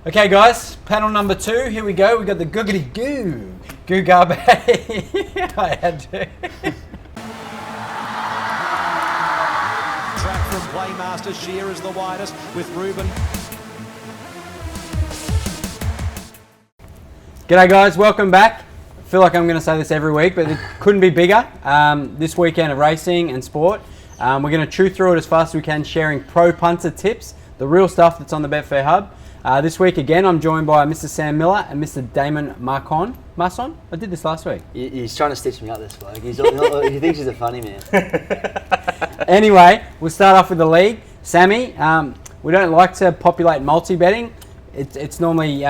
Okay, guys, panel number 2. Here we go. We got the Gugabe. I had to. Track from Playmaster. Shear is the widest with Ruben. G'day, guys. Welcome back. I feel like I'm going to say this every week, but it couldn't be bigger. This weekend of racing and sport. We're going to chew through it as fast as we can, sharing pro punter tips, the real stuff that's on the Betfair Hub. This week again, I'm joined by Mr. Sam Miller and Mr. Damon Marcon. Marson? I did this last week. He's trying to stitch me up this bloke. He thinks he's a funny man. Anyway, we'll start off with the league. Sammy, we don't like to populate multi-betting. It's normally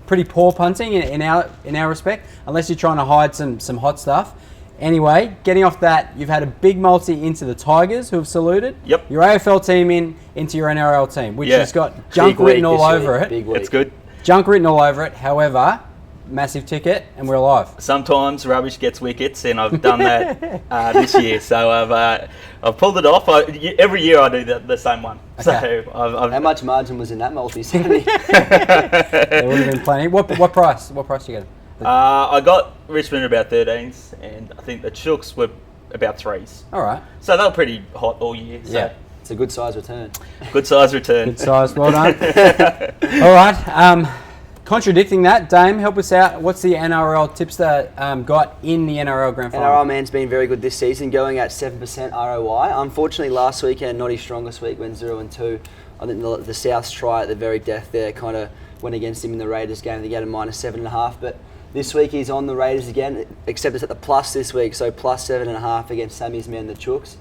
pretty poor punting in our respect, unless you're trying to hide some hot stuff. Anyway, getting off that, you've had a big multi into the Tigers, who have saluted. Yep. Your AFL team into your NRL team, which has got junk written all over it. Big week. It's good. Junk written all over it. However, massive ticket, and we're alive. Sometimes rubbish gets wickets, and I've done that this year. So I've pulled it off. Every year I do the same one. Okay. So I've How much margin was in that multi, Sammy? There would have been plenty. What price? What price did you get? I got Richmond about 13s, and I think the Chooks were about 3s. All right. So they were pretty hot all year. So Yeah. It's a good size return. good size return. Good size. Well done. All right. Contradicting that, Dame, help us out. What's the NRL tipster got in the NRL Grand Final? NRL man's been very good this season, going at 7% ROI. Unfortunately, last weekend, not his strongest week, went 0-2. I think the South's try at the very death there kind of went against him in the Raiders game. They got a -7.5, but this week he's on the Raiders again, except it's at the plus this week, so +7.5 against Sammy's men, the Chooks.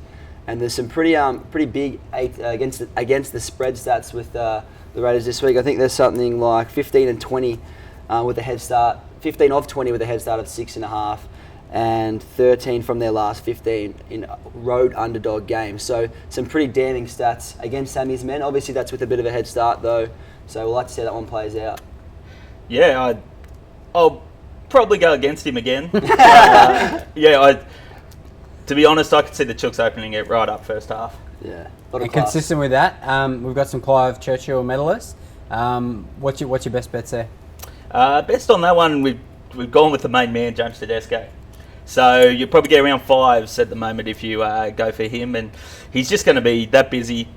And there's some pretty big against the spread stats with the Raiders this week. I think there's something like 15 and 20 with a head start, 15 of 20 with a head start of 6.5, and 13 from their last 15 in road underdog games. So some pretty damning stats against Sammy's men. Obviously that's with a bit of a head start though, so we'll like to see how that one plays out. Yeah, I'll probably go against him again. To be honest, I could see the Chooks opening it right up first half. Yeah. And consistent with that, we've got some Clive Churchill medalists. What's your best bets there? Best on that one, we've gone with the main man, James Tedesco. So you'll probably get around 5s at the moment if you go for him, and he's just going to be that busy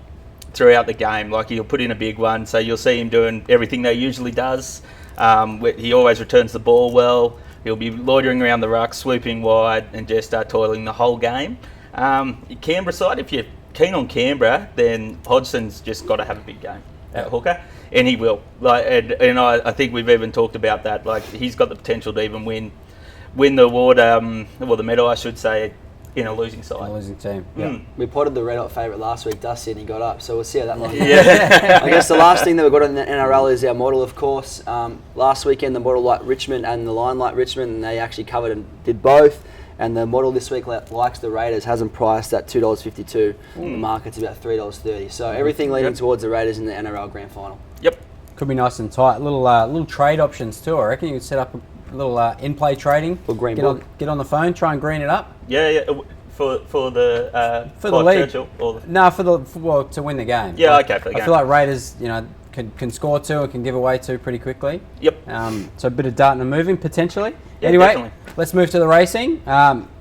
throughout the game. Like, he'll put in a big one, so you'll see him doing everything that he usually does. He always returns the ball well. He'll be loitering around the ruck, swooping wide, and just toiling the whole game. Canberra side, if you're keen on Canberra, then Hodgson's just got to have a big game at hooker, and he will. And I think we've even talked about that. Like, he's got the potential to even win the award, the medal, I should say, in a losing side. A losing team. Yeah. We potted the red hot favourite last week, Dusty, and he got up, so we'll see how that one goes. Yeah. I guess the last thing that we've got in the NRL is our model, of course. Last weekend the model liked Richmond and the line liked Richmond, and they actually covered and did both. And the model this week likes the Raiders, has them priced at $2.52. The market's about $3.30. So everything leading towards the Raiders in the NRL Grand Final. Yep. Could be nice and tight. Little trade options too, I reckon. You could set up a little in-play trading. Or green get book. Get on the phone, try and green it up. Yeah. For the lead. Churchill, or No, to win the game. Yeah, okay, for the game. I feel like Raiders, can score 2 and can give away 2 pretty quickly. Yep. So a bit of darting and moving potentially. Yeah, anyway, definitely. Let's move to the racing.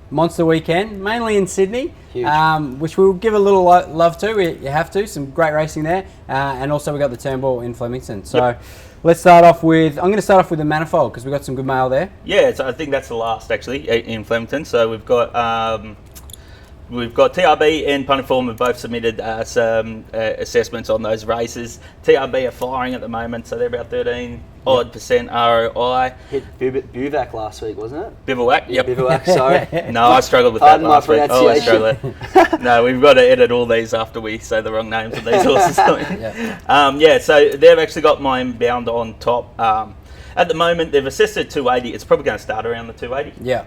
Monster weekend, mainly in Sydney, which we'll give a little love to. You have to. Some great racing there, and also we got the Turnbull in Flemington. So let's start off with. I'm going to start off with the Manifold because we've got some good mail there. Yeah, so I think that's the last actually in Flemington. So we've got TRB and Punting Form have both submitted some assessments on those races. TRB are firing at the moment, so they're about 13% ROI. Hit Bivouac last week, wasn't it? Bivouac, yep. Bivouac, sorry. No, I struggled with that Pardon my last week. Always pronunciation. struggle. No, we've got to edit all these after we say the wrong names of these horses. So they've actually got mine bound on top. At the moment, they've assessed it at 280. It's probably going to start around the 280. Yeah.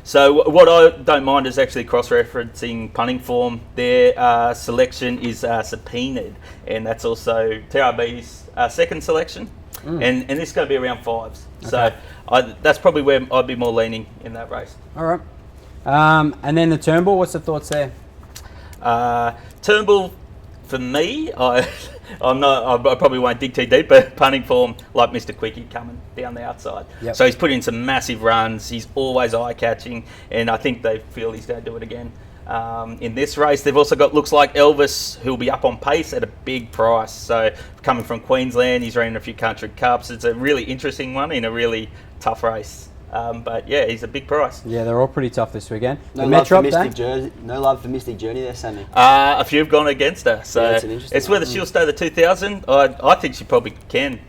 So what I don't mind is actually cross-referencing Punting Form. Their selection is subpoenaed, and that's also TRB's second selection. And this is going to be around 5s. Okay. So that's probably where I'd be more leaning in that race. All right. And then the Turnbull, what's the thoughts there? Turnbull, For me, I probably won't dig too deep, but Punting Form, like Mr. Quickie, coming down the outside. Yep. So he's put in some massive runs. He's always eye-catching, and I think they feel he's going to do it again in this race. They've also got, looks like, Elvis, who'll be up on pace at a big price. So coming from Queensland, he's running a few country cups. It's a really interesting one in a really tough race. But yeah, he's a big price. Yeah, they're all pretty tough this weekend. No love for Mystic Journey there, Sammy. A few have gone against her, so Yeah, it's whether she'll stay the 2000. I think she probably can.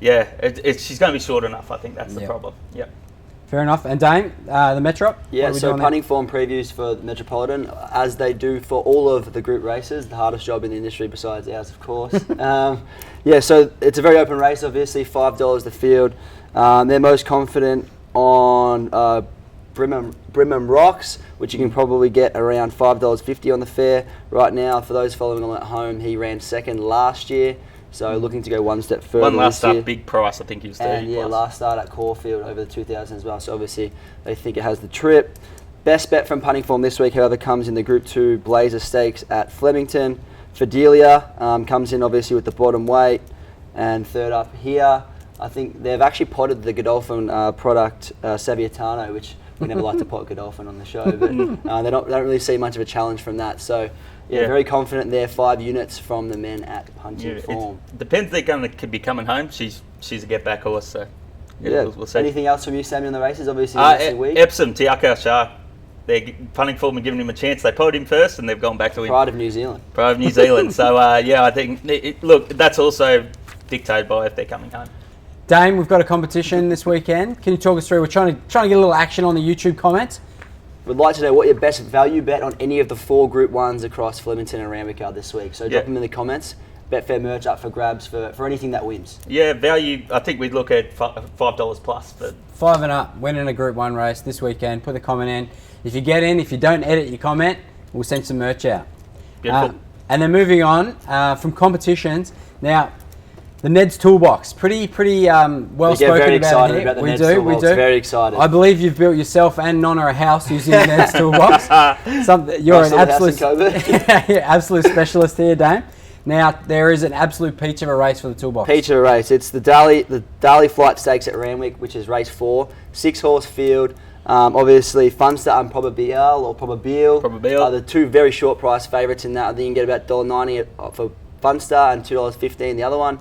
She's going to be short enough. I think that's the problem. Yep. Fair enough. And Dame, the Metro? Yeah, so Punting Form previews for the Metropolitan, as they do for all of the group races, the hardest job in the industry besides ours, of course. So it's a very open race, obviously, $5 the field. They're most confident on Brimham Rocks, which you can probably get around $5.50 on the fair right now. For those following along at home, he ran second last year, so looking to go one step further. One last start, big price, I think he was 30 And plus. last start at Caulfield over the 2000 as well, so obviously they think it has the trip. Best bet from Punting Form this week, however, comes in the Group 2 Blazer Stakes at Flemington. Fidelia comes in obviously with the bottom weight, and third up here. I think they've actually potted the Godolphin product, Saviatano, which we never like to pot Godolphin on the show, but they don't really see much of a challenge from that. So, very confident there. 5 units from the men at Punting Form. It depends. They're going to be coming home. She's a get back horse, so we'll see. Anything else from you, Sammy, on the races? Obviously, the week. Epsom, Tiaka Shark. They're Punting Form and giving him a chance. They potted him first, and they've gone back to him. Pride of New Zealand. So I think that's also dictated by if they're coming home. Dame, we've got a competition this weekend. Can you talk us through? We're trying to get a little action on the YouTube comments. We'd like to know what your best value bet on any of the 4 Group 1s across Flemington and Randwick are this week. So drop them in the comments. Betfair merch up for grabs for anything that wins. Yeah, value, I think we'd look at $5 plus. But 5 and up, winning a Group 1 race this weekend. Put the comment in. If you get in, if you don't edit your comment, we'll send some merch out. Beautiful. And then moving on from competitions. Now, the Ned's Toolbox, pretty well spoken very about excited here. about the We Ned's do. Toolbox. Very excited. I believe you've built yourself and Nonna a house using the Ned's Toolbox. You're an absolute specialist here, Dame. Now there is an absolute peach of a race for the Toolbox. Peach of a race. It's the Daly Flight Stakes at Randwick, which is race 4, 6-horse field. Obviously, Funster and Probabile are the 2 very short price favourites in that. I think you can get about $1.90 for Funster and $2.15 the other one.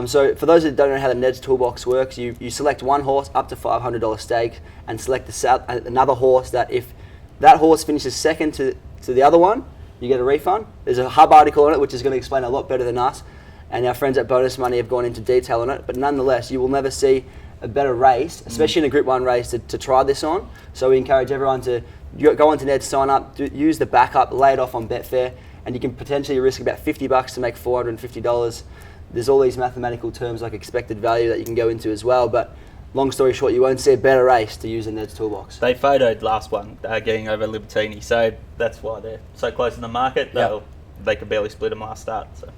So for those that don't know how the Ned's Toolbox works, you select one horse up to $500 stake and select another horse that if that horse finishes second to the other one, you get a refund. There's a hub article on it which is going to explain a lot better than us, and our friends at Bonus Money have gone into detail on it, but nonetheless you will never see a better race, especially in a Group 1 race, to try this on. So we encourage everyone to go onto Ned's, sign up, use the backup, lay it off on Betfair, and you can potentially risk about $50 to make $450. There's all these mathematical terms like expected value that you can go into as well, but long story short, you won't see a better race to use a Ned's Toolbox. They photoed last one, getting over Libertini, so that's why they're so close in the market. They could barely split them last start. So.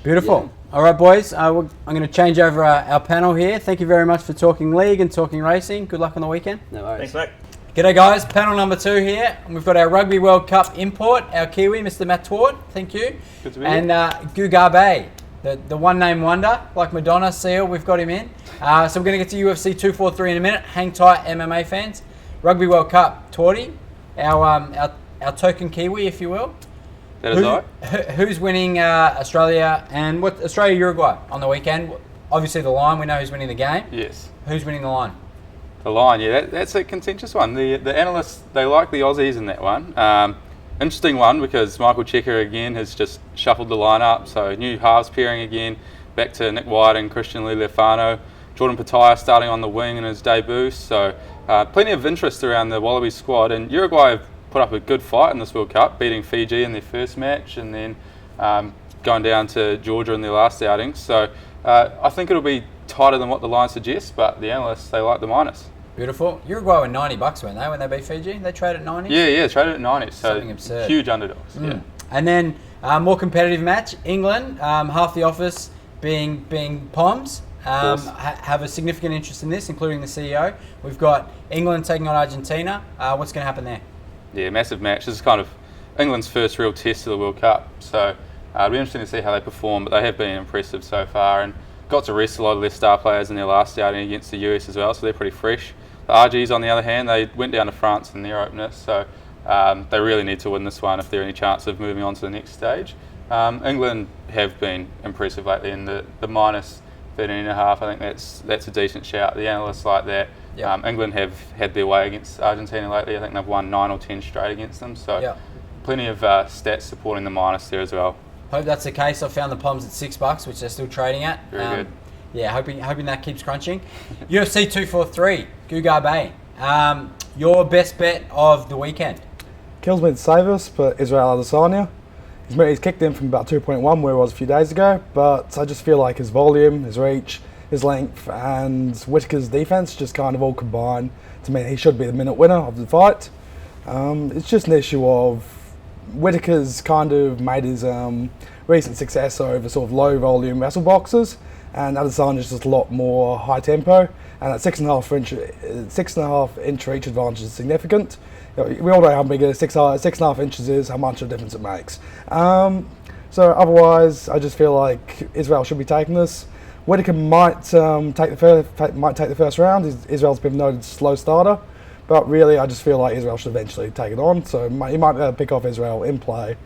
Beautiful. Yeah. All right, boys. I'm going to change over our panel here. Thank you very much for talking league and talking racing. Good luck on the weekend. No worries. Thanks, mate. G'day, guys. Panel number 2 here. And we've got our Rugby World Cup import, our Kiwi, Mr. Matt Tward. Thank you. Good to be here. And Gugabe. The one-name wonder, like Madonna, Seal, we've got him in. So we're going to get to UFC 243 in a minute. Hang tight, MMA fans. Rugby World Cup, Twardy, our token Kiwi, if you will. That is right. Who's winning Australia and Australia-Uruguay on the weekend? Obviously the line, we know who's winning the game. Yes. Who's winning the line? The line, yeah, that's a contentious one. The analysts, they like the Aussies in that one. Interesting one because Michael Checker again has just shuffled the lineup, so new halves pairing again, back to Nick White and Christian Lealiifano. Jordan Pataya starting on the wing in his debut, so plenty of interest around the Wallabies squad, and Uruguay have put up a good fight in this World Cup, beating Fiji in their first match and then going down to Georgia in their last outing. So I think it'll be tighter than what the line suggests, but the analysts, they like the minus. Beautiful. Uruguay were $90, weren't they, when they beat Fiji? They traded at 90? Yeah, traded at 90. So something absurd. Huge underdogs. Yeah. And then more competitive match, England, half the office being Poms, have a significant interest in this, including the CEO. We've got England taking on Argentina. What's going to happen there? Yeah, massive match. This is kind of England's first real test of the World Cup. So It'll be interesting to see how they perform, but they have been impressive so far and got to rest a lot of their star players in their last outing against the US as well, so they're pretty fresh. The RGs, on the other hand, they went down to France in their opener, so they really need to win this one if they're any chance of moving on to the next stage. England have been impressive lately in the minus 13.5. I think that's a decent shout. The analysts like that. Yep. England have had their way against Argentina lately. I think they've won 9 or 10 straight against them, so plenty of stats supporting the minus there as well. Hope that's the case. I found the Poms at $6, which they're still trading at. Very good. Yeah, hoping that keeps crunching. UFC 243, Gugabe. Your best bet of the weekend? Kills me to save us, but Israel Adesanya. He's kicked in from about 2.1 where he was a few days ago, but I just feel like his volume, his reach, his length and Whittaker's defence just kind of all combine to mean he should be the minute winner of the fight. It's just an issue of Whittaker's kind of made his recent success over sort of low volume wrestle boxes, and Adesanya's just a lot more high tempo, and that 6.5 inch reach advantage is significant. We all know how big 6.5 inches is, how much of a difference it makes. So otherwise, I just feel like Israel should be taking this. Whittaker might take the first round. Israel's been a noted slow starter, but really I just feel like Israel should eventually take it on. So he might be able to pick off Israel in play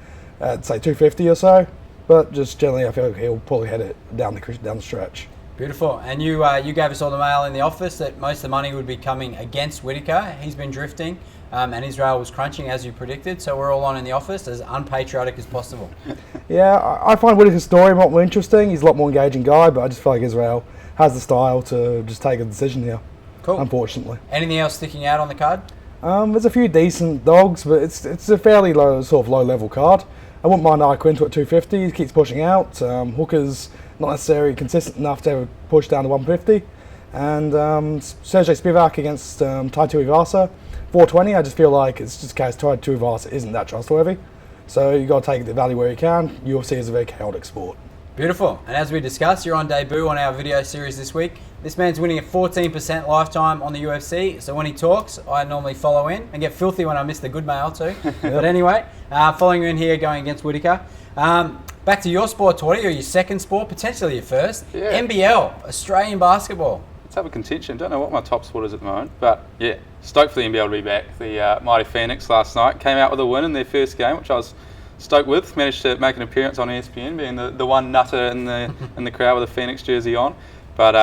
at say 250 or so. But just generally, I feel like he'll probably head it down the stretch. Beautiful. And you gave us all the mail in the office that most of the money would be coming against Whittaker. He's been drifting, and Israel was crunching as you predicted. So we're all on in the office as unpatriotic as possible. Yeah, I find Whittaker's story a lot more interesting. He's a lot more engaging guy, but I just feel like Israel has the style to just take a decision here. Cool. Unfortunately. Anything else sticking out on the card? There's a few decent dogs, but it's a fairly low level card. I wouldn't mind Quinto at 250. He keeps pushing out. Hooker's not necessarily consistent enough to ever push down to 150. And Sergey Spivak against Taito Ivasa, 420. I just feel like it's just a case Taito Ivasa isn't that trustworthy. So you've got to take the value where you can. UFC is a very chaotic sport. Beautiful. And as we discussed, you're on debut on our video series this week. This man's winning at 14% lifetime on the UFC. So when he talks, I normally follow in and get filthy when I miss the good mail too. But anyway, following you in here, going against Whittaker. Back to your sport, Torty, or your second sport, potentially your first. Yeah. NBL, Australian basketball. Let's have a contention. Don't know what my top sport is at the moment, but yeah, stoked for the NBL to be back. The mighty Phoenix last night came out with a win in their first game, which I was stoked with. Managed to make an appearance on ESPN, being the one nutter in the crowd with a Phoenix jersey on. But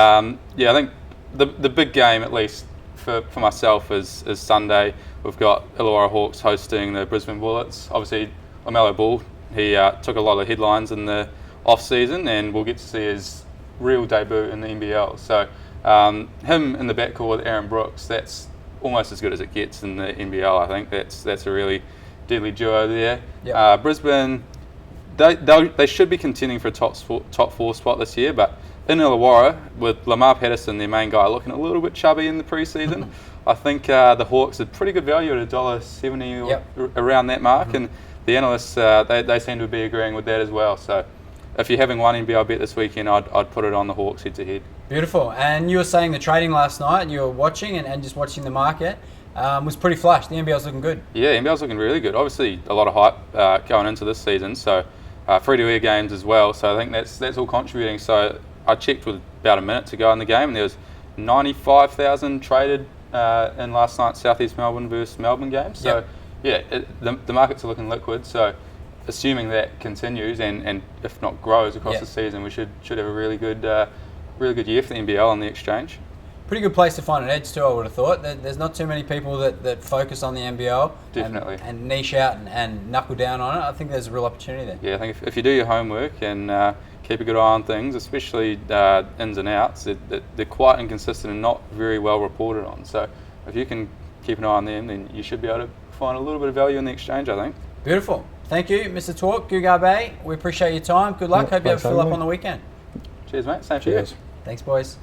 yeah, I think the big game, at least for myself, is Sunday. We've got Illawarra Hawks hosting the Brisbane Bullets. Obviously, LaMelo Ball, he took a lot of the headlines in the off season, and we'll get to see his real debut in the NBL. So him in the backcourt with Aaron Brooks, that's almost as good as it gets in the NBL. I think that's a really deadly duo there. Yep. Brisbane, they should be contending for a top 4 spot this year, but in Illawarra, with Lamar Patterson, their main guy, looking a little bit chubby in the pre-season, I think the Hawks are pretty good value at $1.70 or around that mark, and the analysts, they seem to be agreeing with that as well. So if you're having one NBL bet this weekend, I'd put it on the Hawks head-to-head. Beautiful. And you were saying the trading last night, you were watching and just watching the market, was pretty flush. The NBL's looking good. Yeah, NBL's looking really good. Obviously, a lot of hype going into this season, so free-to-air games as well. So I think that's all contributing. So I checked with about a minute to go in the game, and there was 95,000 traded in last night's South East Melbourne versus Melbourne game. So the markets are looking liquid. So assuming that continues and if not grows across the season, we should have a really good year for the NBL on the exchange. Pretty good place to find an edge too, I would have thought. There's not too many people that focus on the NBL Definitely. and niche out and knuckle down on it. I think there's a real opportunity there. Yeah, I think if you do your homework and keep a good eye on things, especially ins and outs, they're quite inconsistent and not very well reported on. So if you can keep an eye on them, then you should be able to find a little bit of value in the exchange, I think. Beautiful. Thank you, Mr. Talk, Gugabe. We appreciate your time. Good luck. Hope you have a fill up on the weekend. Cheers, mate. Same to you. Thanks, boys.